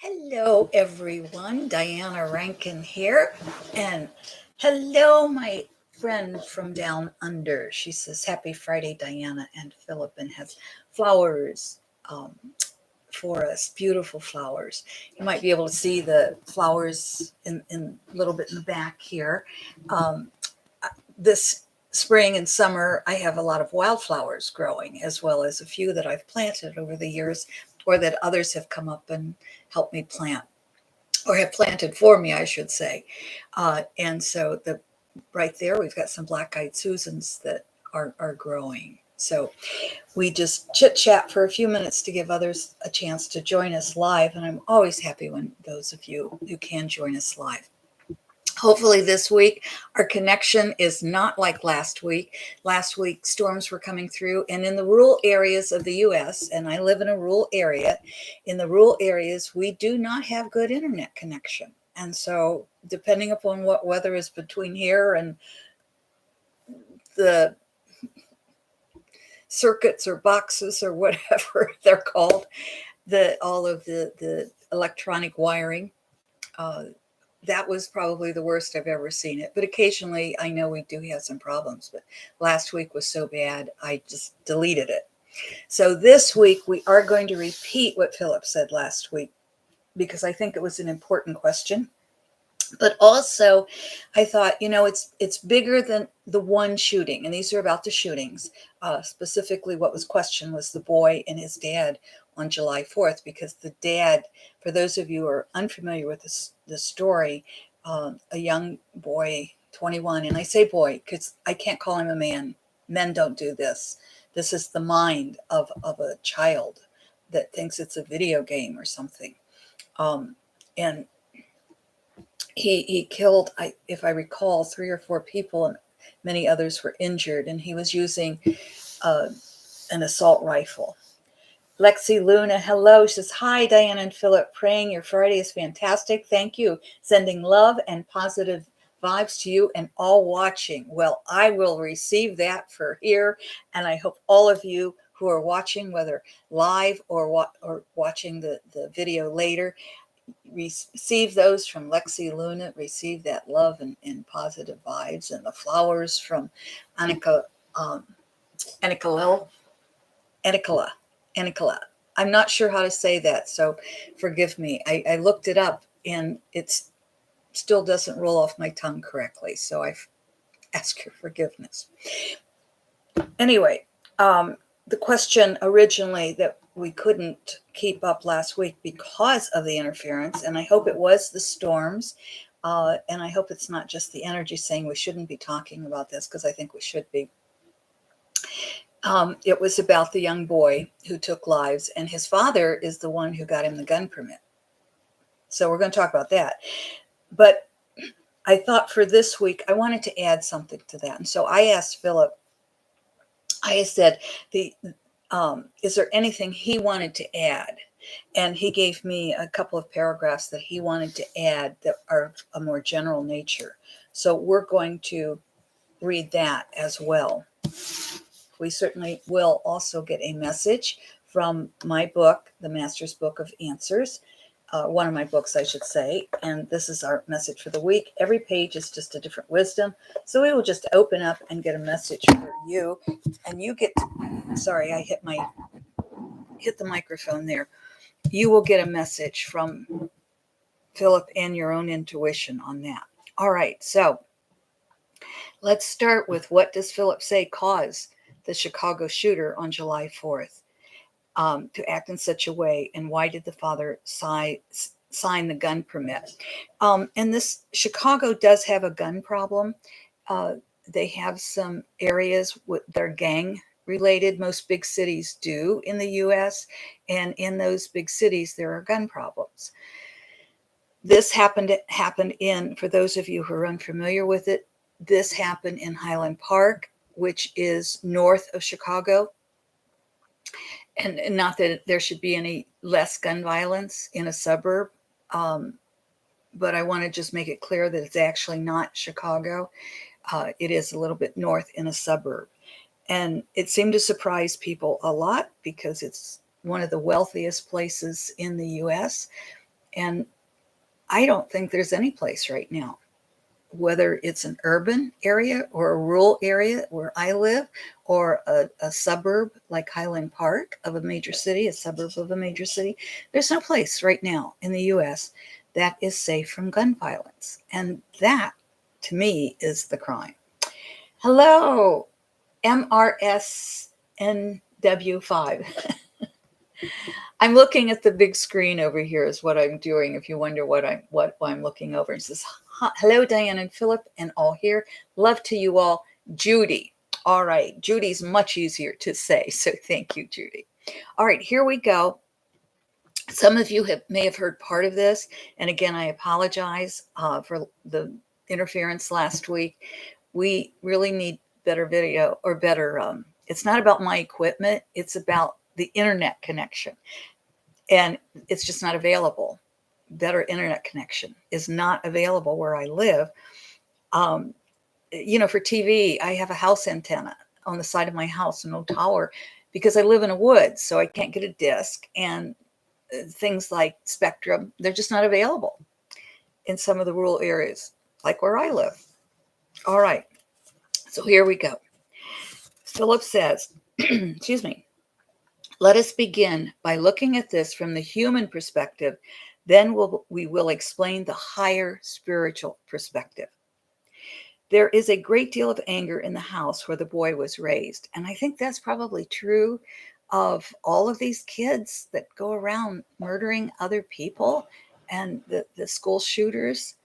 Hello, everyone. Diana Rankin here. And hello, my friend from down under. She says, Happy Friday, Diana and Phillip, and has flowers for us, beautiful flowers. You might be able to see the flowers in a little bit in the back here. Um, this spring and summer, I have a lot of wildflowers growing, as well as a few that I've planted over the years, or that others have come up and helped me plant, or have planted for me, I should say. And so the right there, we've got some black-eyed Susans that are growing. So we just chit chat for a few minutes to give others a chance to join us live. And I'm always happy when those of you who can join us live. Hopefully this week our connection is not like last week. Last week storms were coming through, and in the rural areas of the US, and I live in a rural area, in the rural areas we do not have good internet connection. And so depending upon what weather is between here and the circuits or boxes or whatever they're called, all of the electronic wiring, uh, that was probably the worst I've ever seen it. But occasionally, I know we do have some problems. But last week was so bad, I just deleted it. So this week, we are going to repeat what Phillip said last week, because I think it was an important question. But also, I thought, it's bigger than the one shooting. And these are about the shootings. Specifically, what was questioned was the boy and his dad on July 4th, because the dad, for those of you who are unfamiliar with the story, a young boy, 21, and I say boy because I can't call him a man. Men don't do this. This is the mind of a child that thinks it's a video game or something. And he killed, if I recall, 3 or 4 people, and many others were injured, and he was using an assault rifle. Lexi Luna, hello. She says, hi, Diana and Phillip. Praying your Friday is fantastic. Thank you. Sending love and positive vibes to you and all watching. Well, I will receive that for here, and I hope all of you who are watching, whether live or watching the video later, receive those from Lexi Luna, receive that love and positive vibes, and the flowers from Annika, Annika. I'm not sure how to say that, so forgive me. I looked it up, and it still doesn't roll off my tongue correctly, so I ask your forgiveness. Anyway, the question originally that we couldn't keep up last week because of the interference, and I hope it was the storms, and I hope it's not just the energy saying we shouldn't be talking about this, because I think we should be. It was about the young boy who took lives, and his father is the one who got him the gun permit. So we're going to talk about that. But I thought for this week, I wanted to add something to that. And so I asked Phillip, I said, is there anything he wanted to add? And he gave me a couple of paragraphs that he wanted to add that are of a more general nature. So we're going to read that as well. We certainly will also get a message from my book, The Master's Book of Answers, one of my books, I should say. And this is our message for the week. Every page is just a different wisdom. So we will just open up and get a message for you. And you get, sorry, I hit the microphone there. You will get a message from Phillip and your own intuition on that. All right, so let's start with, what does Phillip say caused the Chicago shooter on July 4th to act in such a way, and why did the father sign the gun permit? And this Chicago does have a gun problem. They have some areas with their gang related. Most big cities do in the US, and in those big cities there are gun problems. This happened in, for those of you who are unfamiliar with it, this happened in Highland Park, which is north of Chicago. And not that there should be any less gun violence in a suburb, but I want to just make it clear that it's actually not Chicago. It is a little bit north in a suburb. And it seemed to surprise people a lot because it's one of the wealthiest places in the US. And I don't think there's any place right now, whether it's an urban area or a rural area where I live, or a suburb like Highland Park of a major city, a suburb of a major city. There's no place right now in the US that is safe from gun violence. And that, to me, is the crime. Hello, MRSNW5. I'm looking at the big screen over here is what I'm doing. If you wonder what I'm looking over, it says, hello, Diane and Phillip and all here. Love to you all. Judy. All right. Judy's much easier to say. So thank you, Judy. All right, here we go. Some of you may have heard part of this. And again, I apologize for the interference last week. We really need better video, or better. It's not about my equipment. It's about the internet connection. And it's just not available. Better internet connection is not available where I live. For TV, I have a house antenna on the side of my house, no tower, because I live in a woods, so I can't get a disc. And things like Spectrum, they're just not available in some of the rural areas, like where I live. All right, so here we go. Phillip says, excuse me, let us begin by looking at this from the human perspective. Then we will explain the higher spiritual perspective. There is a great deal of anger in the house where the boy was raised. And I think that's probably true of all of these kids that go around murdering other people and the school shooters.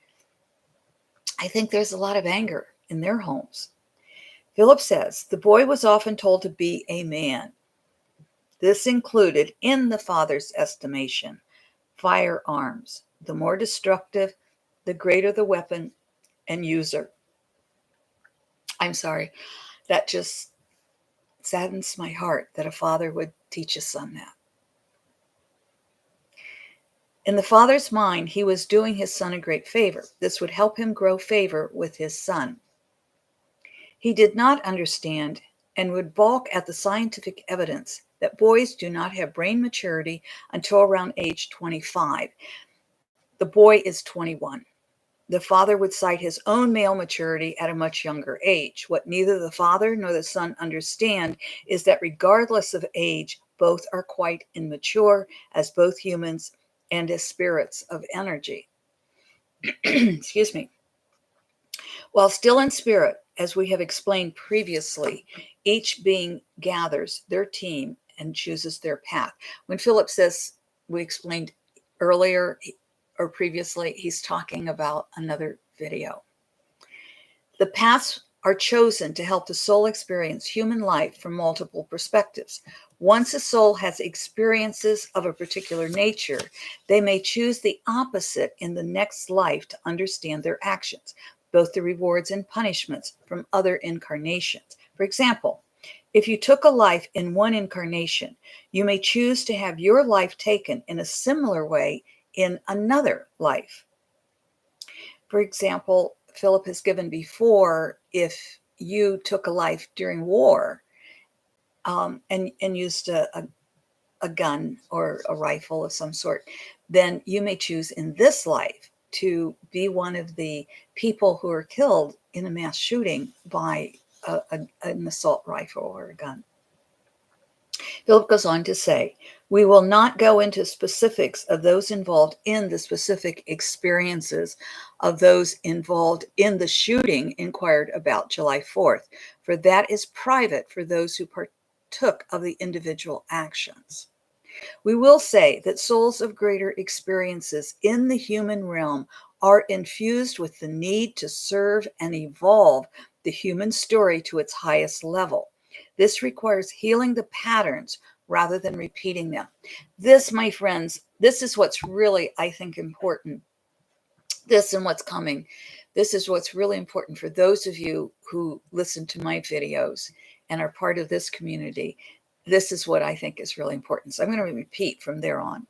I think there's a lot of anger in their homes. Phillip says, the boy was often told to be a man. This included, in the father's estimation, firearms. The more destructive, the greater the weapon and user. I'm sorry, that just saddens my heart that a father would teach his son that. In the father's mind, he was doing his son a great favor. This would help him grow favor with his son. He did not understand and would balk at the scientific evidence that boys do not have brain maturity until around age 25. The boy is 21. The father would cite his own male maturity at a much younger age. What neither the father nor the son understand is that regardless of age, both are quite immature as both humans and as spirits of energy. Excuse me. While still in spirit, as we have explained previously, each being gathers their team and chooses their path. When Phillip says, we explained earlier or previously, he's talking about another video. The paths are chosen to help the soul experience human life from multiple perspectives. Once a soul has experiences of a particular nature, they may choose the opposite in the next life to understand their actions, both the rewards and punishments from other incarnations. For example, if you took a life in one incarnation, you may choose to have your life taken in a similar way in another life. For example, Phillip has given before, if you took a life during war and used a gun or a rifle of some sort, then you may choose in this life to be one of the people who are killed in a mass shooting by an assault rifle or a gun. Phillip goes on to say, we will not go into specifics of those involved in the specific experiences of those involved in the shooting inquired about July 4th, for that is private for those who partook of the individual actions. We will say that souls of greater experiences in the human realm are infused with the need to serve and evolve the human story to its highest level. This requires healing the patterns rather than repeating them. This, my friends, this is what's really, I think, important. This and what's coming. This is what's really important for those of you who listen to my videos and are part of this community. This is what I think is really important. So I'm going to repeat from there on.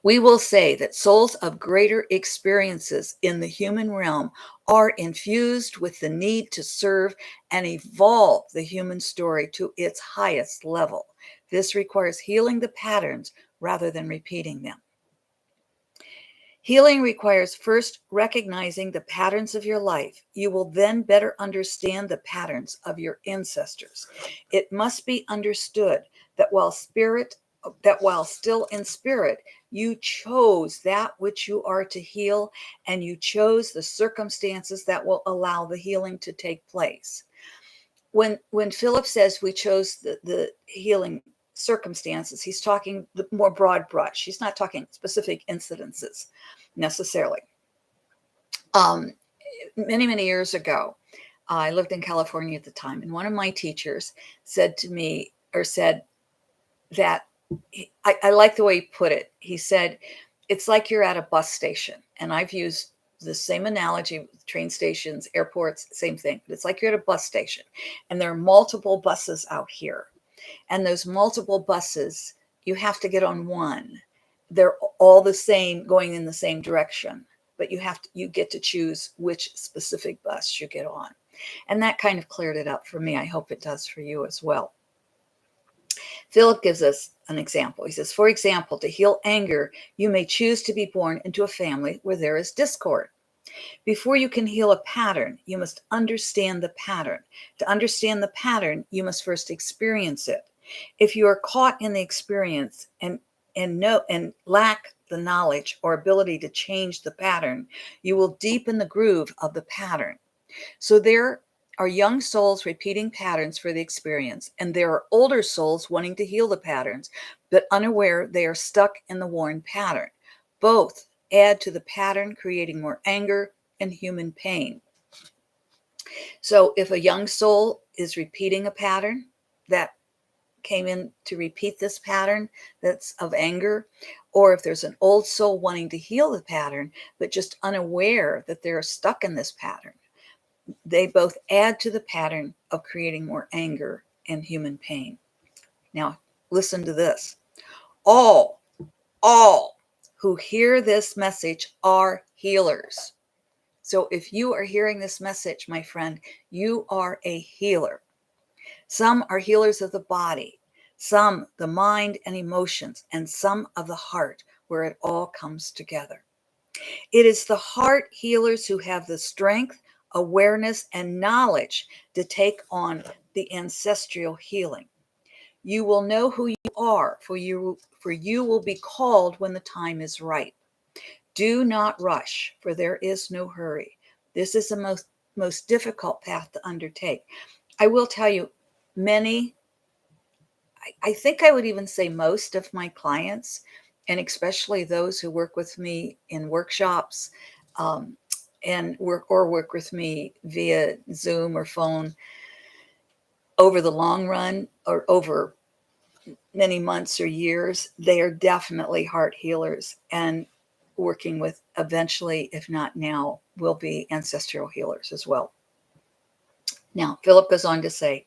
We will say that souls of greater experiences in the human realm are infused with the need to serve and evolve the human story to its highest level. This requires healing the patterns rather than repeating them. Healing requires first recognizing the patterns of your life. You will then better understand the patterns of your ancestors. It must be understood that while still in spirit, you chose that which you are to heal, and you chose the circumstances that will allow the healing to take place. When Phillip says we chose the healing circumstances, he's talking the more broad brush. He's not talking specific incidences necessarily. Many years ago, I lived in California at the time, and one of my teachers said to me, or said that, I like the way he put it. He said, it's like you're at a bus station. And I've used the same analogy with train stations, airports, same thing. But it's like you're at a bus station, and there are multiple buses out here. And those multiple buses, you have to get on one. They're all the same, going in the same direction, but you get to choose which specific bus you get on. And that kind of cleared it up for me. I hope it does for you as well. Phillip gives us an example. He says, for example, to heal anger, you may choose to be born into a family where there is discord. Before you can heal a pattern, you must understand the pattern. To understand the pattern, you must first experience it. If you are caught in the experience and lack the knowledge or ability to change the pattern, you will deepen the groove of the pattern. So there are young souls repeating patterns for the experience, and there are older souls wanting to heal the patterns, but unaware they are stuck in the worn pattern. Both add to the pattern, creating more anger and human pain. So if a young soul is repeating a pattern that came in to repeat this pattern that's of anger, or if there's an old soul wanting to heal the pattern, but just unaware that they're stuck in this pattern, they both add to the pattern of creating more anger and human pain. Now, listen to this. All who hear this message are healers. So if you are hearing this message, my friend, you are a healer. Some are healers of the body, some the mind and emotions, and some of the heart, where it all comes together. It is the heart healers who have the strength, awareness, and knowledge to take on the ancestral healing. You will know who you are, for you will be called when the time is right. Do not rush, for there is no hurry. This is the most difficult path to undertake. I will tell you, I think I would even say most of my clients, and especially those who work with me in workshops, and work with me via Zoom or phone, over the long run or over many months or years, they are definitely heart healers, and working with, eventually, if not now, will be ancestral healers as well. Now, Phillip goes on to say,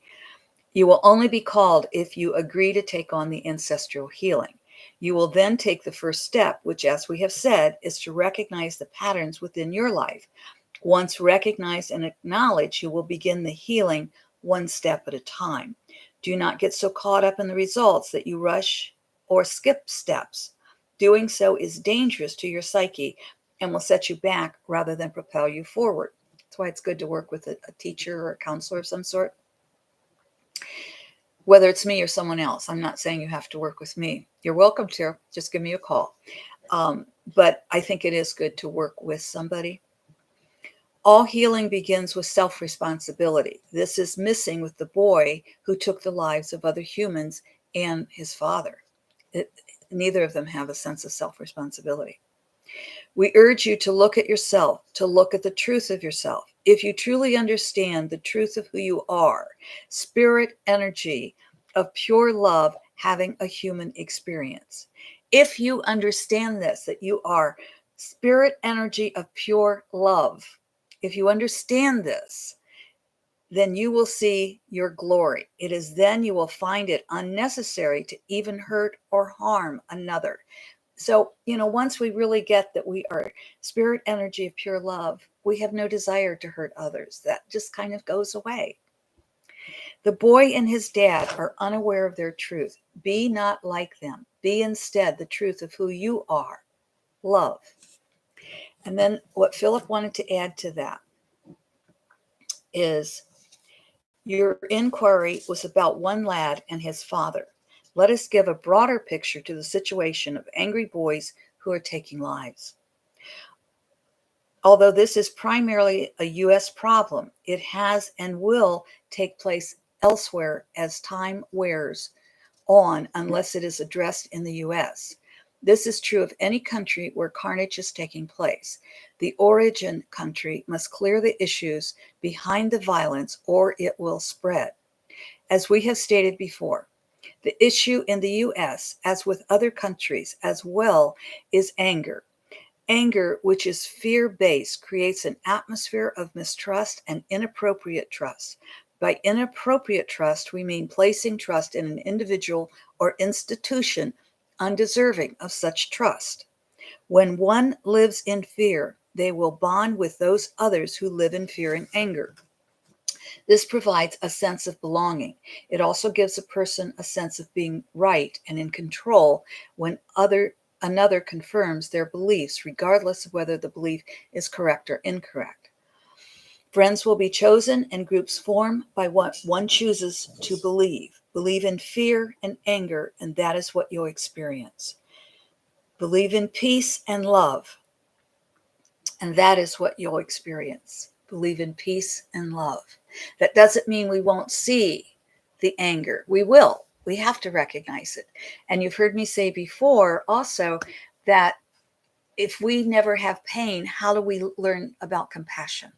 you will only be called if you agree to take on the ancestral healing. You will then take the first step, which, as we have said, is to recognize the patterns within your life. Once recognized and acknowledged, you will begin the healing one step at a time. Do not get so caught up in the results that you rush or skip steps. Doing so is dangerous to your psyche and will set you back rather than propel you forward. That's why it's good to work with a teacher or a counselor of some sort, whether it's me or someone else. I'm not saying you have to work with me. You're welcome to. Just give me a call. But I think it is good to work with somebody. All healing begins with self-responsibility. This is missing with the boy who took the lives of other humans and his father. Neither of them have a sense of self-responsibility. We urge you to look at yourself, to look at the truth of yourself. If you truly understand the truth of who you are, spirit energy of pure love having a human experience. If you understand this, that you are spirit energy of pure love, if you understand this, then you will see your glory. It is then you will find it unnecessary to even hurt or harm another. So, once we really get that we are spirit energy of pure love, we have no desire to hurt others. That just kind of goes away. The boy and his dad are unaware of their truth. Be not like them. Be instead the truth of who you are. Love. And then what Philip wanted to add to that is your inquiry was about one lad and his father. Let us give a broader picture to the situation of angry boys who are taking lives. Although this is primarily a U.S. problem, it has and will take place elsewhere as time wears on unless it is addressed in the U.S. This is true of any country where carnage is taking place. The origin country must clear the issues behind the violence or it will spread. As we have stated before, the issue in the U.S., as with other countries as well, is anger. Anger, which is fear-based, creates an atmosphere of mistrust and inappropriate trust. By inappropriate trust, we mean placing trust in an individual or institution undeserving of such trust. When one lives in fear, they will bond with those others who live in fear and anger. This provides a sense of belonging. It also gives a person a sense of being right and in control when another confirms their beliefs, regardless of whether the belief is correct or incorrect. Friends will be chosen and groups form by what one chooses to believe. Believe in fear and anger, and that is what you'll experience. Believe in peace and love, and that is what you'll experience. Believe in peace and love. That doesn't mean we won't see the anger. We will. We have to recognize it. And you've heard me say before also that if we never have pain, how do we learn about compassion?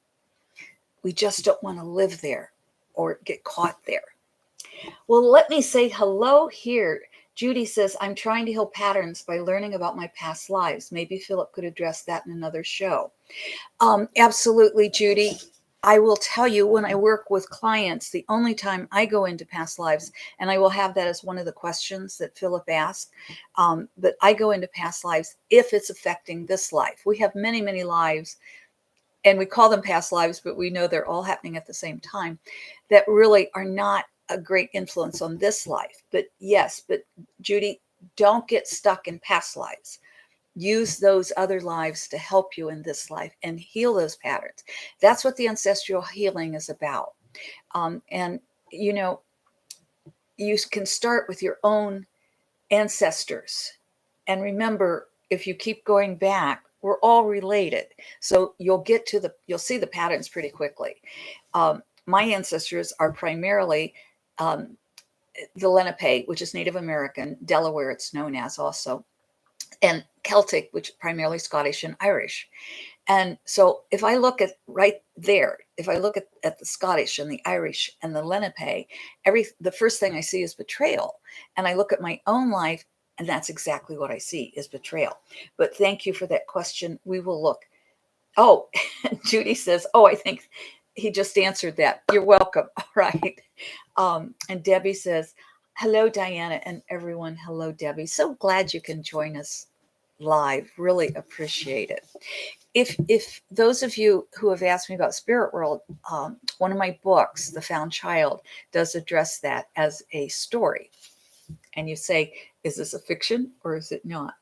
We just don't want to live there or get caught there. Well, let me say hello here. Judy says, I'm trying to heal patterns by learning about my past lives. Maybe Philip could address that in another show. Absolutely, Judy. I will tell you, when I work with clients, the only time I go into past lives, and I will have that as one of the questions that Philip asked, but I go into past lives if it's affecting this life. We have many, many lives, and we call them past lives, but we know they're all happening at the same time, that really are not a great influence on this life. But yes, but Judy, don't get stuck in past lives. Use those other lives to help you in this life and heal those patterns. That's what the ancestral healing is about. And, you know, you can start with your own ancestors. And remember, if you keep going back, we're all related. So you'll see the patterns pretty quickly. My ancestors are primarily the Lenape, which is Native American, Delaware, it's known as also, and Celtic, which is primarily Scottish and Irish. And so if I look at right there, if I look at the Scottish and the Irish and the Lenape, the first thing I see is betrayal. And I look at my own life, and that's exactly what I see is betrayal. But thank you for that question. We will look. Oh, Judy says, oh, I think he just answered that. You're welcome. All right. And Debbie says, hello, Diana, and everyone. Hello, Debbie. So glad you can join us live. Really appreciate it. If those of you who have asked me about spirit world, one of my books, The Found Child, does address that as a story. And you say, is this a fiction or is it not?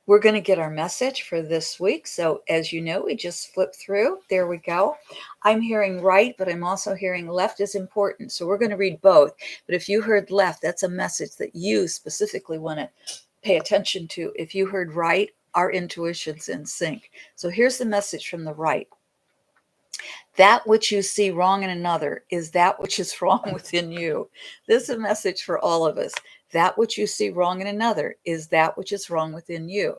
We're going to get our message for this week. So as you know, we just flip through. There we go. I'm hearing right, but I'm also hearing left is important. So we're going to read both. But if you heard left, that's a message that you specifically want to pay attention to. If you heard right, our intuition's in sync. So here's the message from the right. That which you see wrong in another is that which is wrong within you. This is a message for all of us. That which you see wrong in another is that which is wrong within you.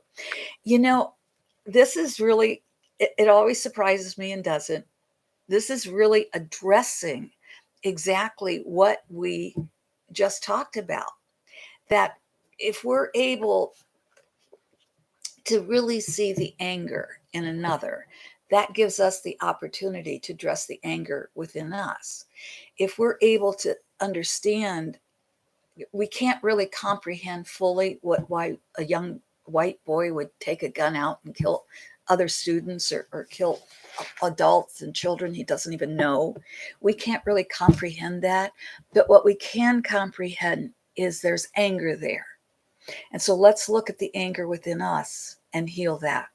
You know, this is really, it always surprises me and doesn't. This is really addressing exactly what we just talked about. That if we're able to really see the anger in another, that gives us the opportunity to address the anger within us. If we're able to understand, we can't really comprehend fully why a young white boy would take a gun out and kill other students or kill adults and children he doesn't even know. We can't really comprehend that. But what we can comprehend is there's anger there. And so let's look at the anger within us and heal that.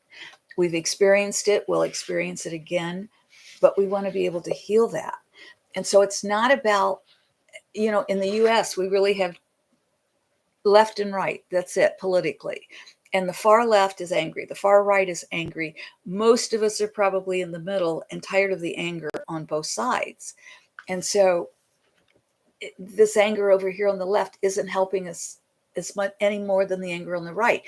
We've experienced it, we'll experience it again, but we want to be able to heal that. And so it's not about, in the US, we really have left and right. That's it, politically. And the far left is angry. The far right is angry. Most of us are probably in the middle and tired of the anger on both sides. And so this anger over here on the left isn't helping us as much any more than the anger on the right.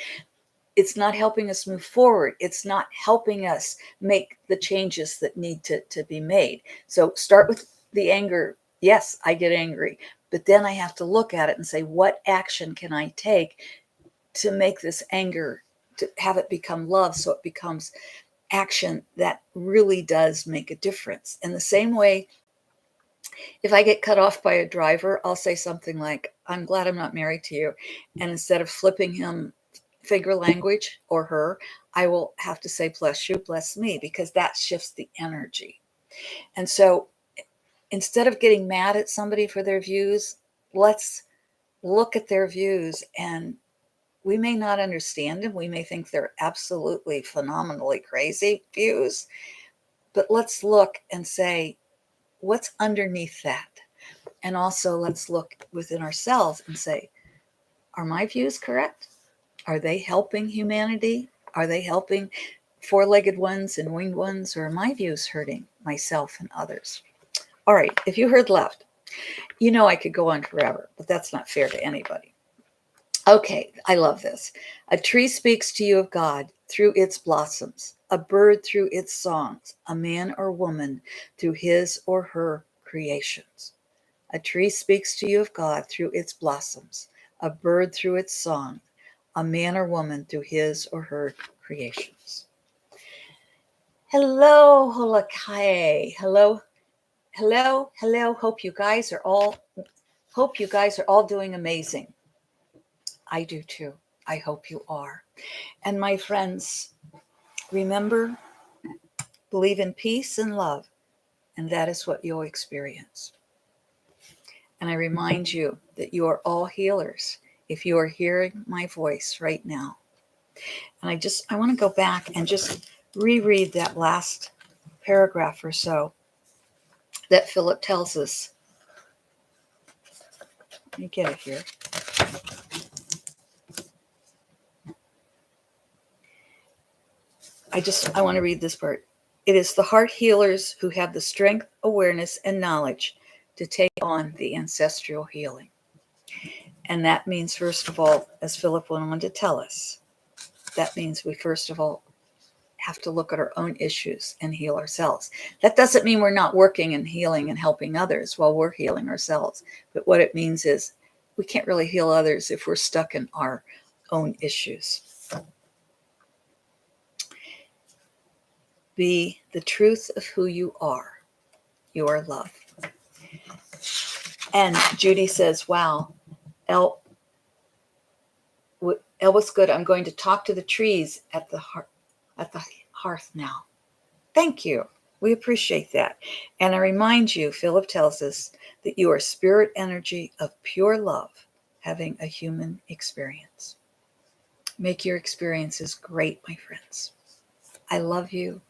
It's not helping us move forward. It's not helping us make the changes that need to be made. So start with the anger. Yes, I get angry, but then I have to look at it and say, what action can I take to make this anger, to have it become love, so it becomes action that really does make a difference. In the same way, if I get cut off by a driver, I'll say something like, I'm glad I'm not married to you. And instead of flipping him finger language or her, I will have to say, bless you, bless me, because that shifts the energy. And so instead of getting mad at somebody for their views, let's look at their views, and we may not understand them. We may think they're absolutely phenomenally crazy views, but let's look and say, what's underneath that? And also let's look within ourselves and say, are my views correct? Are they helping humanity? Are they helping four-legged ones and winged ones? Or are my views hurting myself and others? All right, if you heard left, I could go on forever, but that's not fair to anybody. Okay, I love this. A tree speaks to you of God through its blossoms, a bird through its songs, a man or woman through his or her creations. A tree speaks to you of God through its blossoms, a bird through its song, a man or woman through his or her creations. Hello, Holokai. Hello. Hope you guys are all doing amazing. I do too. I hope you are. And my friends, remember, believe in peace and love, and that is what you'll experience. And I remind you that you are all healers if you are hearing my voice right now. And I want to go back and just reread that last paragraph or so that Phillip tells us. Let me get it here. I want to read this part. It is the heart healers who have the strength, awareness, and knowledge to take on the ancestral healing. And that means, first of all, as Phillip went on to tell us, that means we first of all have to look at our own issues and heal ourselves. That doesn't mean we're not working and healing and helping others while we're healing ourselves. But what it means is we can't really heal others if we're stuck in our own issues. Be the truth of who you are. You are love. And Judy says, wow, Elle was good. I'm going to talk to the trees at the hearth now. Thank you. We appreciate that. And I remind you, Phillip tells us that you are spirit energy of pure love, having a human experience. Make your experiences great, my friends. I love you.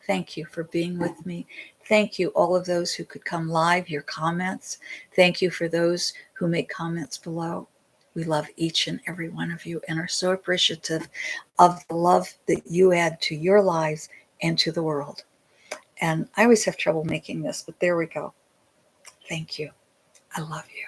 Thank you for being with me. Thank you, all of those who could come live, your comments. Thank you for those who make comments below. We love each and every one of you and are so appreciative of the love that you add to your lives and to the world. And I always have trouble making this, but there we go. Thank you. I love you.